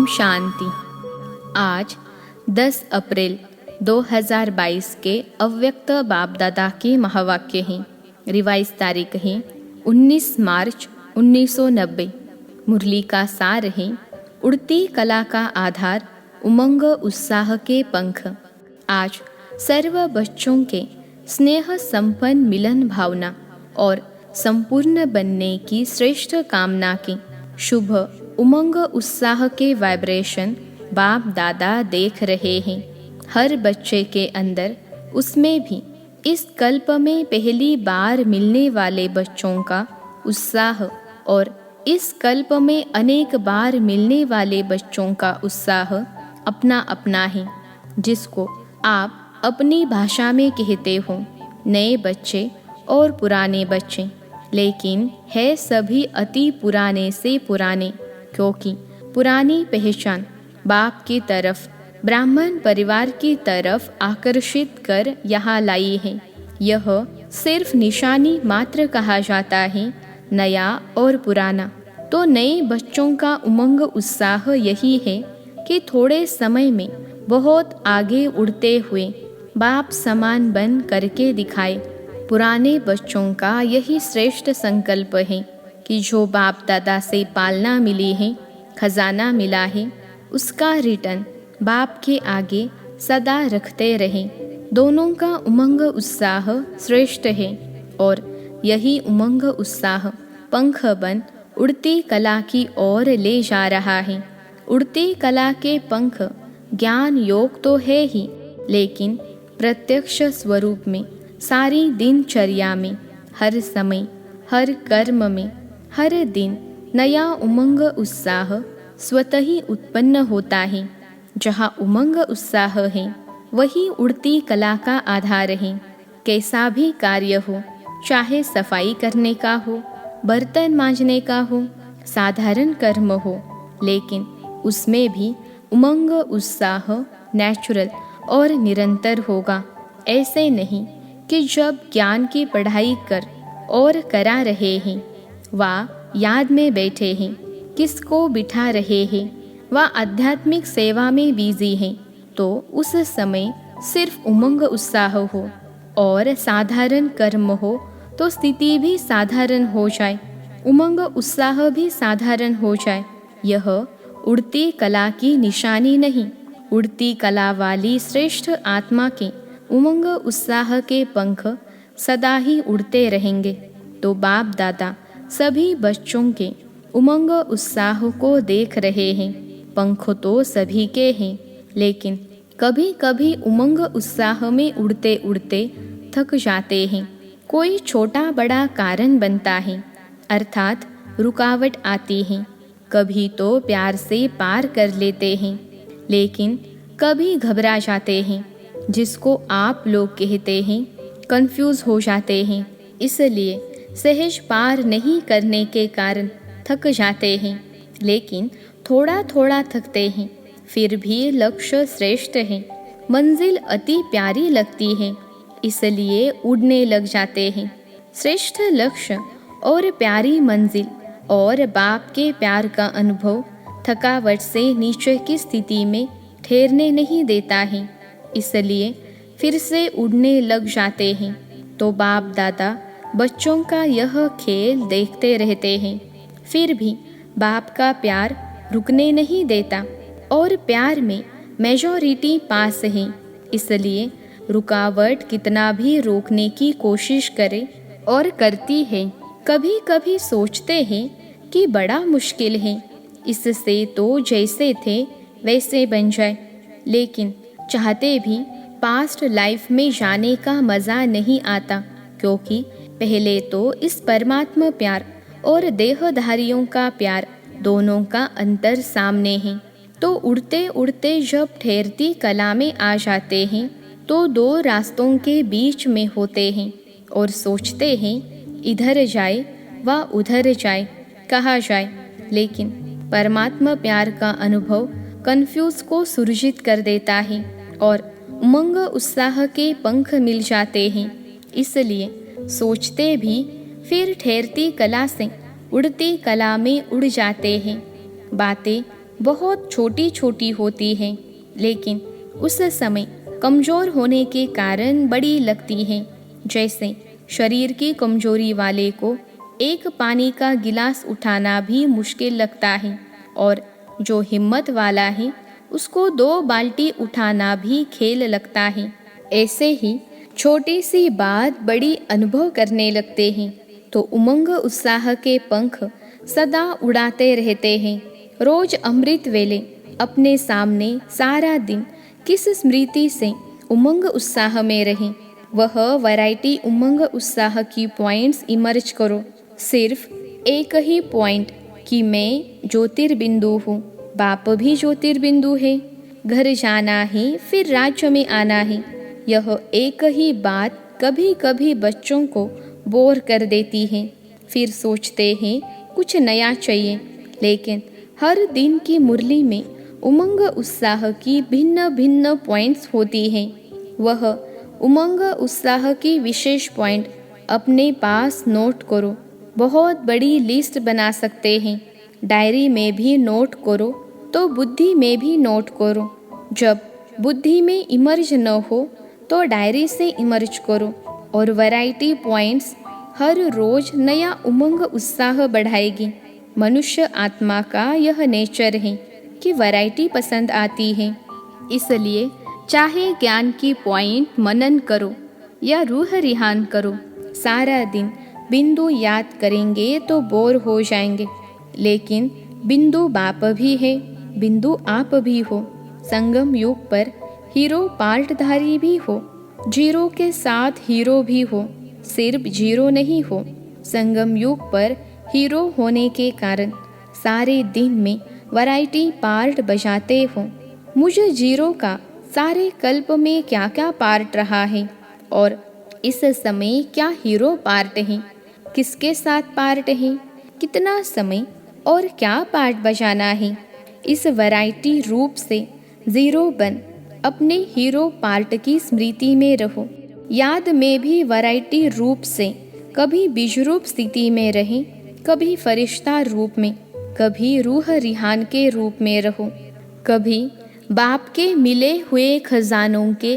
ओम शांति। आज 10 अप्रैल 2022 के अव्यक्त बाप दादा के महावाक्य हैं। रिवाइज तारीख है 19 मार्च 1990। मुरली का सार है, उड़ती कला का आधार उमंग उत्साह के पंख। आज सर्व बच्चों के स्नेह संपन्न मिलन भावना और संपूर्ण बनने की श्रेष्ठ कामना की शुभ उमंग उत्साह के वाइब्रेशन बाप दादा देख रहे हैं। हर बच्चे के अंदर, उसमें भी इस कल्प में पहली बार मिलने वाले बच्चों का उत्साह और इस कल्प में अनेक बार मिलने वाले बच्चों का उत्साह अपना अपना है, जिसको आप अपनी भाषा में कहते हो नए बच्चे और पुराने बच्चे, लेकिन है सभी अति पुराने से पुराने, क्योंकि पुरानी पहचान बाप की तरफ, ब्राह्मण परिवार की तरफ आकर्षित कर यहाँ लाई है। यह सिर्फ निशानी मात्र कहा जाता है, नया और पुराना। तो नए बच्चों का उमंग उत्साह यही है कि थोड़े समय में बहुत आगे उड़ते हुए बाप समान बन करके दिखाए। पुराने बच्चों का यही श्रेष्ठ संकल्प है कि जो बाप दादा से पालना मिली है, खजाना मिला है, उसका रिटर्न बाप के आगे सदा रखते रहें। दोनों का उमंग उत्साह श्रेष्ठ है और यही उमंग उत्साह पंख बन उड़ती कला की ओर ले जा रहा है। उड़ती कला के पंख ज्ञान योग तो है ही, लेकिन प्रत्यक्ष स्वरूप में सारी दिनचर्या में, हर समय, हर कर्म में, हर दिन नया उमंग उत्साह स्वतः ही उत्पन्न होता है। जहाँ उमंग उत्साह है, वही उड़ती कला का आधार है। कैसा भी कार्य हो, चाहे सफाई करने का हो, बर्तन मांजने का हो, साधारण कर्म हो, लेकिन उसमें भी उमंग उत्साह नेचुरल और निरंतर होगा। ऐसे नहीं कि जब ज्ञान की पढ़ाई कर और करा रहे हैं, वा याद में बैठे हैं, किसको बिठा रहे हैं, वा आध्यात्मिक सेवा में बिजी हैं, तो उस समय सिर्फ उमंग उत्साह हो और साधारण कर्म हो तो स्थिति भी साधारण हो जाए, उमंग उत्साह भी साधारण हो जाए। यह उड़ती कला की निशानी नहीं, उड़ती कला वाली श्रेष्ठ आत्मा के उमंग उत्साह के पंख सदा ही उड़ते रहेंगे। तो बाप दादा सभी बच्चों के उमंग उत्साह को देख रहे हैं। पंख तो सभी के हैं, लेकिन कभी कभी उमंग उत्साह में उड़ते उड़ते थक जाते हैं। कोई छोटा बड़ा कारण बनता है, अर्थात रुकावट आती है। कभी तो प्यार से पार कर लेते हैं, लेकिन कभी घबरा जाते हैं, जिसको आप लोग कहते हैं कंफ्यूज हो जाते हैं। इसलिए सहज पार नहीं करने के कारण थक जाते हैं, लेकिन थोड़ा थोड़ा थकते हैं, फिर भी लक्ष्य श्रेष्ठ है, मंजिल अति प्यारी लगती है, इसलिए उड़ने लग जाते हैं। श्रेष्ठ लक्ष्य और प्यारी मंजिल और बाप के प्यार का अनुभव थकावट से नीचे की स्थिति में ठहरने नहीं देता है, इसलिए फिर से उड़ने लग जाते हैं। तो बाप दादा बच्चों का यह खेल देखते रहते हैं, फिर भी बाप का प्यार रुकने नहीं देता और प्यार में मेजॉरिटी पास है, इसलिए रुकावट कितना भी रोकने की कोशिश करे और करती है। कभी कभी सोचते हैं कि बड़ा मुश्किल है, इससे तो जैसे थे वैसे बन जाए, लेकिन चाहते भी पास्ट लाइफ में जाने का मज़ा नहीं आता, क्योंकि पहले तो इस परमात्मा प्यार और देहधारियों का प्यार दोनों का अंतर सामने है। तो उड़ते उड़ते जब ठहरती कला में आ जाते हैं, तो दो रास्तों के बीच में होते हैं और सोचते हैं इधर जाए व उधर जाए, कहाँ जाए। लेकिन परमात्मा प्यार का अनुभव कन्फ्यूज को सुरजित कर देता है और उमंग उत्साह के पंख मिल जाते हैं, इसलिए सोचते भी फिर ठहरती कला से उड़ती कला में उड़ जाते हैं। बातें बहुत छोटी छोटी होती हैं, लेकिन उस समय कमज़ोर होने के कारण बड़ी लगती हैं। जैसे शरीर की कमजोरी वाले को एक पानी का गिलास उठाना भी मुश्किल लगता है, और जो हिम्मत वाला है उसको 2 बाल्टी उठाना भी खेल लगता है। ऐसे ही छोटी सी बात बड़ी अनुभव करने लगते हैं, तो उमंग उत्साह के पंख सदा उड़ाते रहते हैं। रोज अमृत वेले अपने सामने सारा दिन किस स्मृति से उमंग उत्साह में रहें, वह वैरायटी उमंग उत्साह की पॉइंट्स इमर्ज करो। सिर्फ एक ही पॉइंट कि मैं ज्योतिर्बिंदु हूँ, बाप भी ज्योतिर्बिंदु है, घर जाना है फिर राज्य में आना है। यह एक ही बात कभी कभी बच्चों को बोर कर देती है, फिर सोचते हैं कुछ नया चाहिए। लेकिन हर दिन की मुरली में उमंग उत्साह की भिन्न भिन्न पॉइंट्स होती हैं। वह उमंग उत्साह की विशेष पॉइंट अपने पास नोट करो। बहुत बड़ी लिस्ट बना सकते हैं, डायरी में भी नोट करो तो बुद्धि में भी नोट करो। जब बुद्धि में इमर्ज न हो तो डायरी से इमर्ज करो, और वैरायटी पॉइंट्स हर रोज नया उमंग उत्साह बढ़ाएगी। मनुष्य आत्मा का यह नेचर है कि वैरायटी पसंद आती है। इसलिए चाहे ज्ञान की पॉइंट मनन करो या रूह रिहान करो, सारा दिन बिंदु याद करेंगे तो बोर हो जाएंगे। लेकिन बिंदु बाप भी है, बिंदु आप भी हो। संगम युग पर हीरो पार्टधारी भी हो, जीरो के साथ हीरो भी हो, सिर्फ जीरो नहीं हो। संगम युग पर हीरो होने के कारण सारे दिन में वैरायटी पार्ट बजाते हो। मुझे जीरो का सारे कल्प में क्या क्या पार्ट रहा है, और इस समय क्या हीरो पार्ट है, किसके साथ पार्ट है, कितना समय और क्या पार्ट बजाना है। इस वैरायटी रूप से जीरो बन अपने हीरो पार्ट की स्मृति में रहो। याद में भी वैरायटी रूप से कभी बीजरूप स्थिति में रहे, कभी फरिश्ता रूप में, कभी रूह रिहान के रूप में रहो। कभी बाप के मिले हुए खजानों के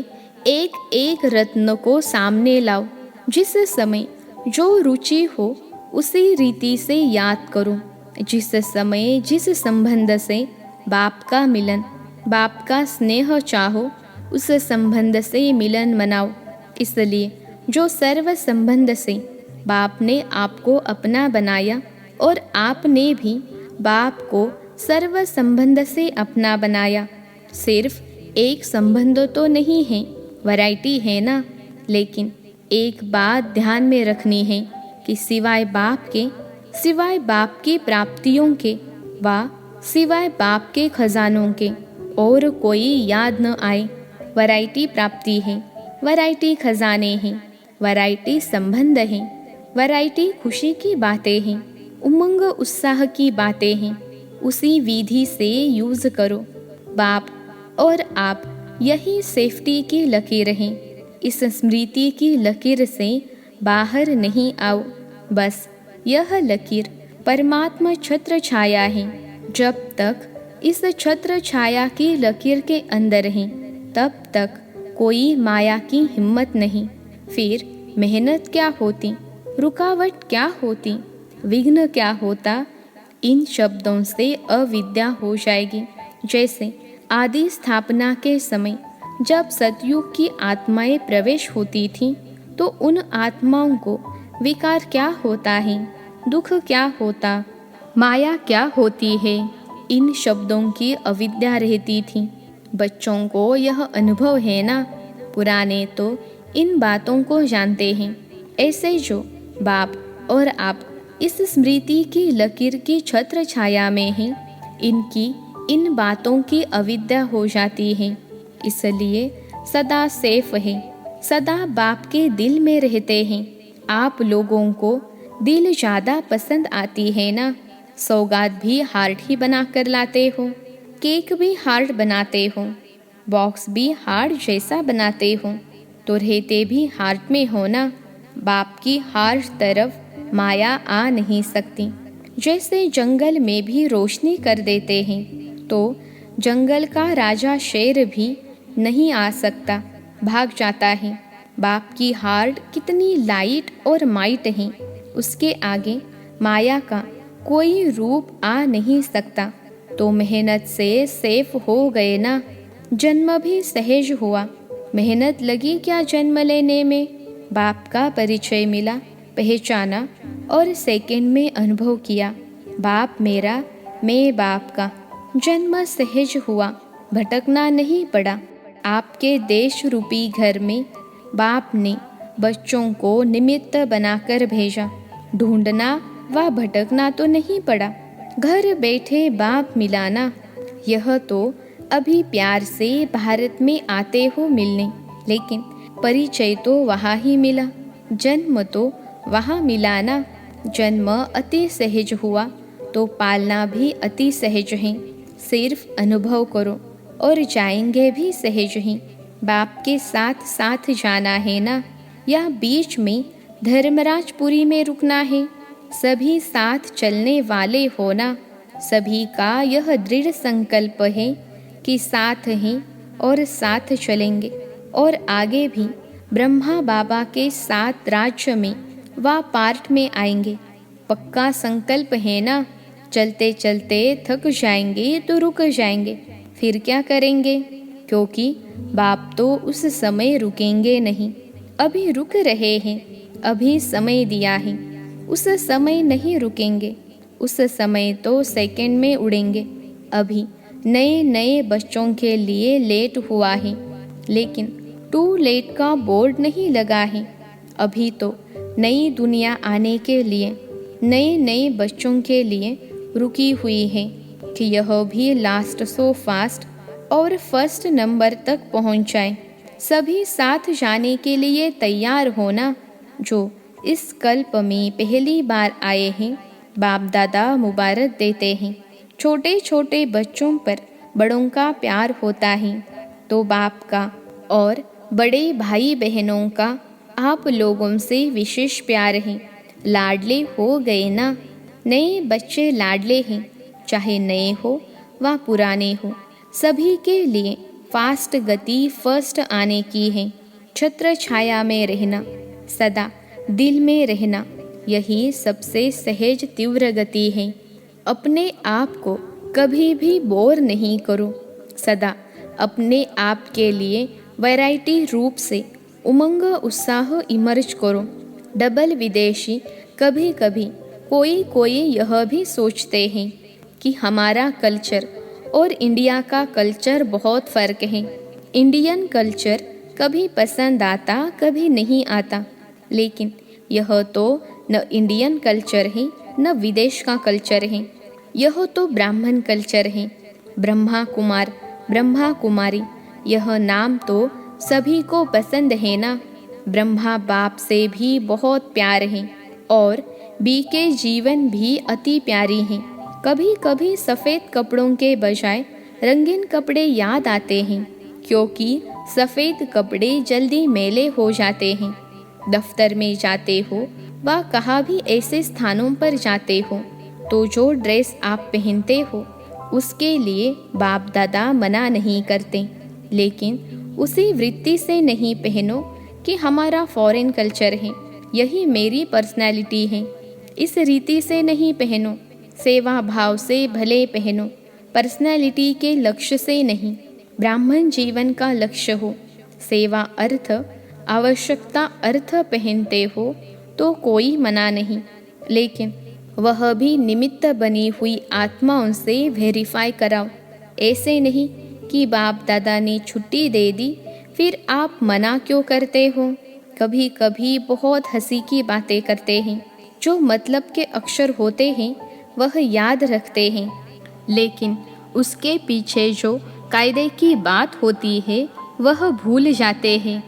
एक एक रत्न को सामने लाओ। जिस समय जो रुचि हो उसी रीति से याद करो। जिस समय जिस संबंध से बाप का मिलन, बाप का स्नेह चाहो, उस संबंध से मिलन मनाओ। इसलिए जो सर्व संबंध से बाप ने आपको अपना बनाया, और आपने भी बाप को सर्व संबंध से अपना बनाया। सिर्फ एक संबंध तो नहीं है, वैरायटी है ना। लेकिन एक बात ध्यान में रखनी है कि सिवाय बाप की प्राप्तियों के व सिवाय बाप के खजानों के और कोई याद न आए। वैरायटी प्राप्ति है, वैरायटी खजाने हैं, वैरायटी संबंध हैं, वैरायटी खुशी की बातें हैं, उमंग उत्साह की बातें हैं। उसी विधि से यूज करो। बाप और आप यही सेफ्टी की लकीर हैं। इस स्मृति की लकीर से बाहर नहीं आओ। बस यह लकीर परमात्मा छत्र छाया है। जब तक इस छत्र छाया की लकीर के अंदर हैं, तब तक कोई माया की हिम्मत नहीं। फिर मेहनत क्या होती, रुकावट क्या होती, विघ्न क्या होता, इन शब्दों से अविद्या हो जाएगी। जैसे आदि स्थापना के समय जब सतयुग की आत्माएं प्रवेश होती थीं, तो उन आत्माओं को विकार क्या होता है, दुख क्या होता, माया क्या होती है, इन शब्दों की अविद्या रहती थी। बच्चों को यह अनुभव है ना, पुराने तो इन बातों को जानते हैं। ऐसे जो बाप और आप इस स्मृति की लकीर की छत्र छाया में हैं, इनकी इन बातों की अविद्या हो जाती है। इसलिए सदा सेफ है, सदा बाप के दिल में रहते हैं। आप लोगों को दिल ज़्यादा पसंद आती है ना, सौगात भी हार्ट ही बना कर लाते हो, केक भी हार्ट बनाते हो, बॉक्स भी हार्ट जैसा बनाते हो, तो रहते भी हार्ट में हो ना। बाप की हार्ट तरफ माया आ नहीं सकती। जैसे जंगल में भी रोशनी कर देते हैं, तो जंगल का राजा शेर भी नहीं आ सकता, भाग जाता है। बाप की हार्ट कितनी लाइट और माइट है, उसके आगे माया का कोई रूप आ नहीं सकता। तो मेहनत से सेफ हो गए ना, जन्म भी सहज हुआ। मेहनत लगी क्या जन्म लेने में, बाप का परिचय मिला, पहचाना और सेकंड में अनुभव किया। बाप मेरा, मैं बाप का। जन्म सहज हुआ, भटकना नहीं पड़ा। आपके देश रूपी घर में बाप ने बच्चों को निमित्त बनाकर भेजा। ढूंढना व भटकना तो नहीं पड़ा, घर बैठे बाप मिलाना। यह तो अभी प्यार से भारत में आते हो मिलने, लेकिन परिचय तो वहाँ ही मिला, जन्म तो वहाँ मिला ना। जन्म अति सहज हुआ तो पालना भी अति सहज है। सिर्फ अनुभव करो और जाएंगे भी सहज ही। बाप के साथ साथ जाना है ना, या बीच में धर्मराजपुरी में रुकना है। सभी साथ चलने वाले होना। सभी का यह दृढ़ संकल्प है कि साथ हैं और साथ चलेंगे और आगे भी ब्रह्मा बाबा के साथ राज्य में व पार्ट में आएंगे। पक्का संकल्प है ना। चलते चलते थक जाएंगे तो रुक जाएंगे, फिर क्या करेंगे, क्योंकि बाप तो उस समय रुकेंगे नहीं। अभी रुक रहे हैं, अभी समय दिया है, उस समय नहीं रुकेंगे। उस समय तो सेकंड में उड़ेंगे। अभी नए नए बच्चों के लिए लेट हुआ है, लेकिन टू लेट का बोर्ड नहीं लगा है। अभी तो नई दुनिया आने के लिए, नए नए बच्चों के लिए रुकी हुई है कि यह भी लास्ट सो फास्ट और फर्स्ट नंबर तक पहुंच जाए। सभी साथ जाने के लिए तैयार होना। जो इस कल्प में पहली बार आए हैं, बाप दादा मुबारक देते हैं। छोटे छोटे बच्चों पर बड़ों का प्यार होता है, तो बाप का और बड़े भाई बहनों का आप लोगों से विशेष प्यार है। लाडले हो गए ना। नए बच्चे लाडले हैं, चाहे नए हो व पुराने हो। सभी के लिए फास्ट गति फर्स्ट आने की है। छत्र छाया में रहना, सदा दिल में रहना, यही सबसे सहज तीव्र गति है। अपने आप को कभी भी बोर नहीं करो। सदा अपने आप के लिए वैरायटी रूप से उमंग उत्साह इमर्ज करो। डबल विदेशी कभी कभी कोई यह भी सोचते हैं कि हमारा कल्चर और इंडिया का कल्चर बहुत फ़र्क है। इंडियन कल्चर कभी पसंद आता, कभी नहीं आता, लेकिन यह तो न इंडियन कल्चर है न विदेश का कल्चर है। यह तो ब्राह्मण कल्चर है। ब्रह्मा कुमार, ब्रह्मा कुमारी, यह नाम तो सभी को पसंद है ना। ब्रह्मा बाप से भी बहुत प्यार है और बी के जीवन भी अति प्यारी हैं। कभी कभी सफ़ेद कपड़ों के बजाय रंगीन कपड़े याद आते हैं, क्योंकि सफ़ेद कपड़े जल्दी मैले हो जाते हैं। दफ्तर में जाते हो व कहाँ भी ऐसे स्थानों पर जाते हो तो जो ड्रेस आप पहनते हो उसके लिए बाप दादा मना नहीं करते, लेकिन उसी वृत्ति से नहीं पहनो कि हमारा फॉरेन कल्चर है, यही मेरी पर्सनैलिटी है। इस रीति से नहीं पहनो, सेवा भाव से भले पहनो, पर्सनैलिटी के लक्ष्य से नहीं। ब्राह्मण जीवन का लक्ष्य हो, सेवा अर्थ, आवश्यकता अर्थ पहनते हो तो कोई मना नहीं, लेकिन वह भी निमित्त बनी हुई आत्माओं से वेरीफाई कराओ। ऐसे नहीं कि बाप दादा ने छुट्टी दे दी फिर आप मना क्यों करते हो। कभी कभी बहुत हंसी की बातें करते हैं, जो मतलब के अक्षर होते हैं वह याद रखते हैं, लेकिन उसके पीछे जो कायदे की बात होती है वह भूल जाते हैं।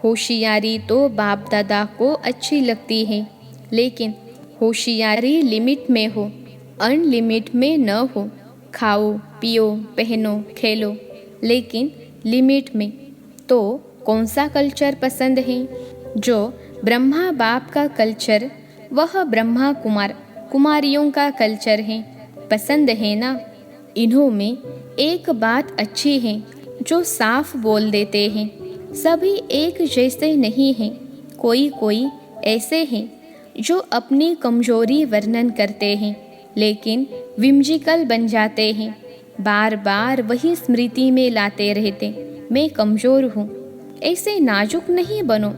होशियारी तो बाप दादा को अच्छी लगती है, लेकिन होशियारी लिमिट में हो, अनलिमिट में न हो। खाओ पियो पहनो खेलो, लेकिन लिमिट में। तो कौन सा कल्चर पसंद है? जो ब्रह्मा बाप का कल्चर, वह ब्रह्मा कुमार कुमारियों का कल्चर है, पसंद है ना। इन्हों में एक बात अच्छी है जो साफ बोल देते हैं। सभी एक जैसे नहीं हैं। कोई कोई ऐसे हैं जो अपनी कमजोरी वर्णन करते हैं लेकिन विम्जिकल बन जाते हैं। बार बार वही स्मृति में लाते रहते, मैं कमजोर हूँ। ऐसे नाजुक नहीं बनो।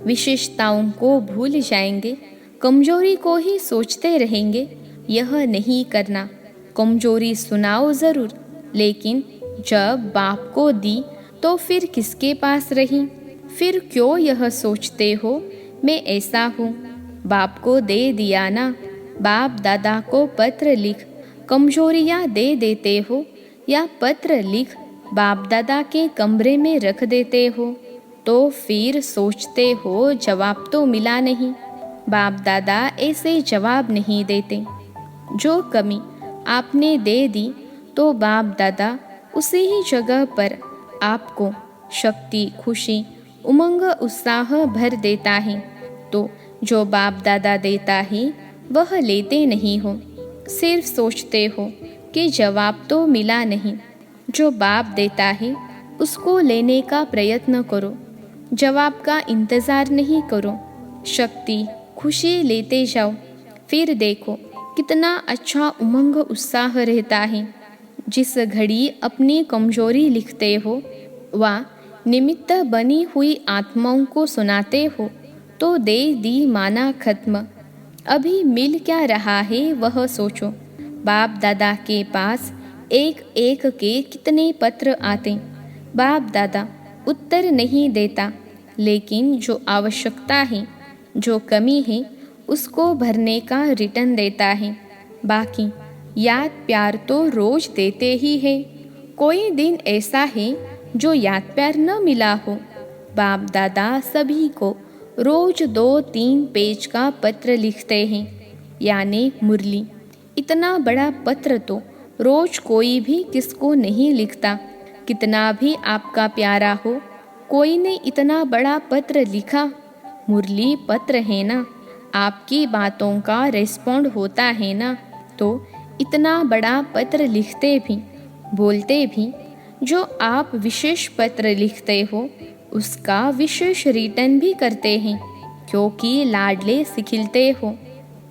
विशेषताओं को भूल जाएंगे, कमजोरी को ही सोचते रहेंगे। यह नहीं करना। कमजोरी सुनाओ ज़रूर, लेकिन जब बाप को दी तो फिर किसके पास रही? फिर क्यों यह सोचते हो मैं ऐसा हूँ? बाप को दे दिया ना। बाप दादा को पत्र लिख कमजोरियाँ दे देते हो, या पत्र लिख बाप दादा के कमरे में रख देते हो? तो फिर सोचते हो जवाब तो मिला नहीं। बाप दादा ऐसे जवाब नहीं देते। जो कमी आपने दे दी तो बाप दादा उसी ही जगह पर आपको शक्ति, खुशी, उमंग, उत्साह भर देता है। तो जो बाप दादा देता है वह लेते नहीं हो, सिर्फ सोचते हो कि जवाब तो मिला नहीं। जो बाप देता है उसको लेने का प्रयत्न करो, जवाब का इंतज़ार नहीं करो। शक्ति, खुशी लेते जाओ, फिर देखो कितना अच्छा उमंग, उत्साह रहता है। जिस घड़ी अपनी कमजोरी लिखते हो व निमित्त बनी हुई आत्माओं को सुनाते हो तो दे दी माना खत्म। अभी मिल क्या रहा है वह सोचो। बाप दादा के पास एक एक के कितने पत्र आते। बाप दादा उत्तर नहीं देता, लेकिन जो आवश्यकता है, जो कमी है, उसको भरने का रिटर्न देता है। बाकी याद प्यार तो रोज देते ही है। कोई दिन ऐसा है जो याद प्यार न मिला हो। बाप दादा सभी को रोज 2-3 पेज का पत्र लिखते हैं, यानी मुरली। इतना बड़ा पत्र तो रोज कोई भी किसको नहीं लिखता। कितना भी आपका प्यारा हो, कोई ने इतना बड़ा पत्र लिखा? मुरली पत्र है ना, आपकी बातों का रिस्पॉन्ड होता है ना। तो इतना बड़ा पत्र लिखते भी, बोलते भी, जो आप विशेष पत्र लिखते हो उसका विशेष रिटर्न भी करते हैं, क्योंकि लाडले सिखिलते हो।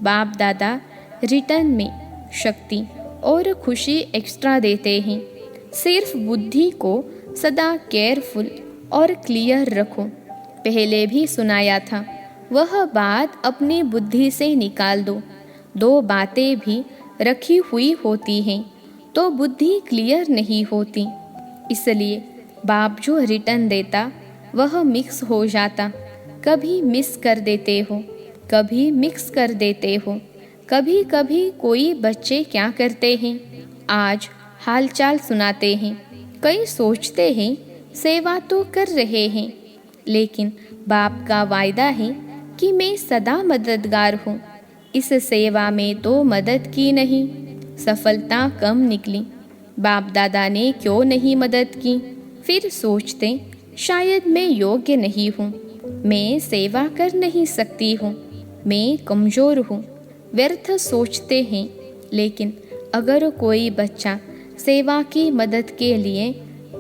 बाप दादा रिटर्न में शक्ति और खुशी एक्स्ट्रा देते हैं। सिर्फ बुद्धि को सदा केयरफुल और क्लियर रखो। पहले भी सुनाया था, वह बात अपनी बुद्धि से निकाल दो। 2 बातें भी रखी हुई होती हैं तो बुद्धि क्लियर नहीं होती। इसलिए बाप जो रिटर्न देता वह मिक्स हो जाता। कभी मिस कर देते हो, कभी मिक्स कर देते हो। कभी कभी कोई बच्चे क्या करते हैं, आज हालचाल सुनाते हैं। कई सोचते हैं सेवा तो कर रहे हैं, लेकिन बाप का वायदा है कि मैं सदा मददगार हूँ। इस सेवा में तो मदद की नहीं, सफलता कम निकली। बाप दादा ने क्यों नहीं मदद की? फिर सोचते शायद मैं योग्य नहीं हूँ, मैं सेवा कर नहीं सकती हूँ, मैं कमज़ोर हूँ। व्यर्थ सोचते हैं। लेकिन अगर कोई बच्चा सेवा की मदद के लिए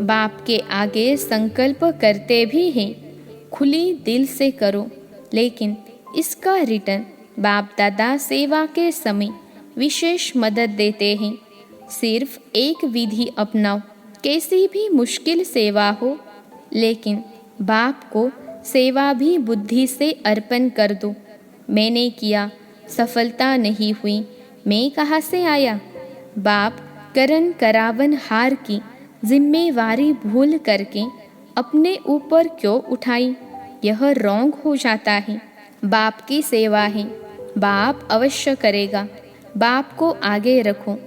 बाप के आगे संकल्प करते भी हैं, खुली दिल से करो, लेकिन इसका रिटर्न बाप दादा सेवा के समय विशेष मदद देते हैं। सिर्फ एक विधि अपनाओ, कैसी भी मुश्किल सेवा हो, लेकिन बाप को सेवा भी बुद्धि से अर्पण कर दो। मैंने किया, सफलता नहीं हुई, मैं कहाँ से आया? बाप करन करावन हार की जिम्मेवारी भूल करके अपने ऊपर क्यों उठाई? यह रॉन्ग हो जाता है। बाप की सेवा है, बाप अवश्य करेगा। बाप को आगे रखो,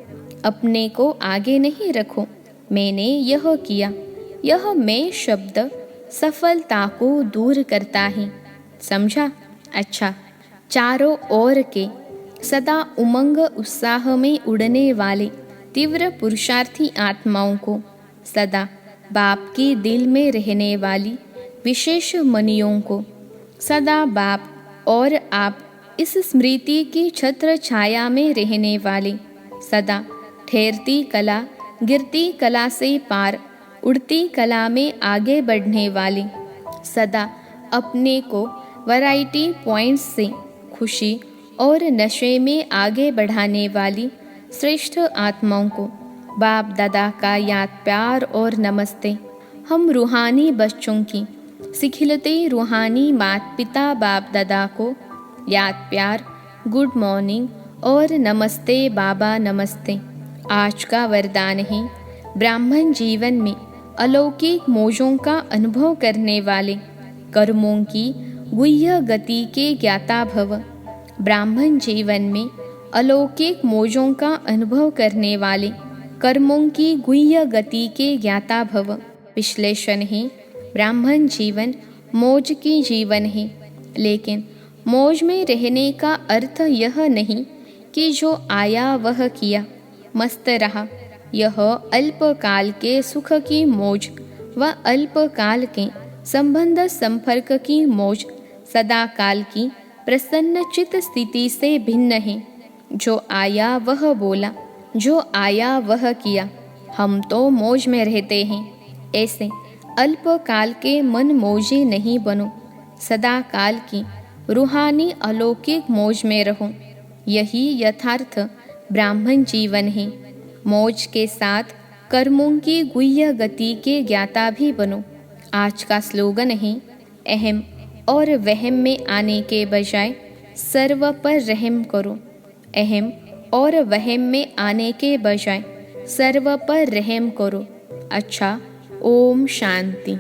अपने को आगे नहीं रखो। मैंने यह किया, यह मैं शब्द सफलता को दूर करता है। समझा? अच्छा, चारों ओर के सदा उमंग उत्साह में उड़ने वाले तीव्र पुरुषार्थी आत्माओं को, सदा बाप की दिल में रहने वाली विशेष मनियों को, सदा बाप और आप इस स्मृति की छत्र छाया में रहने वाले, सदा ठहरती कला गिरती कला से पार, उड़ती कला में आगे बढ़ने वाले, सदा अपने को वैरायटी पॉइंट्स से खुशी और नशे में आगे बढ़ाने वाली श्रेष्ठ आत्माओं को बाप दादा का याद प्यार और नमस्ते। हम रूहानी बच्चों की सिखिलते रूहानी माता पिता बाप दादा को याद प्यार, गुड मॉर्निंग और नमस्ते बाबा नमस्ते। आज का वरदान है, ब्राह्मण जीवन में अलौकिक मौजों का अनुभव करने वाले, कर्मों की गुह्य गति के ज्ञाता भव। ब्राह्मण जीवन में अलौकिक मौजों का अनुभव करने वाले, कर्मों की गुह्य गति के ज्ञाता भव। विश्लेषण है, ब्राह्मण जीवन मौज की जीवन है, लेकिन मौज में रहने का अर्थ यह नहीं कि जो आया वह किया, मस्त रहा। यह अल्पकाल के सुख की मौज व अल्पकाल के संबंध संपर्क की मौज सदा काल की प्रसन्न चित्त स्थिति से भिन्न है। जो आया वह बोला, जो आया वह किया। हम तो मौज में रहते हैं, ऐसे अल्पकाल के मन मौजी नहीं बनो, सदा काल की रूहानी अलौकिक मौज में रहो। यही यथार्थ ब्राह्मण जीवन है। मौज के साथ कर्मों की गुह्य गति के ज्ञाता भी बनो। आज का स्लोगन है, अहम और वहम में आने के बजाय सर्व पर रहम करो। अहम और वहम में आने के बजाय सर्व पर रहम करो। अच्छा, ओम शांति।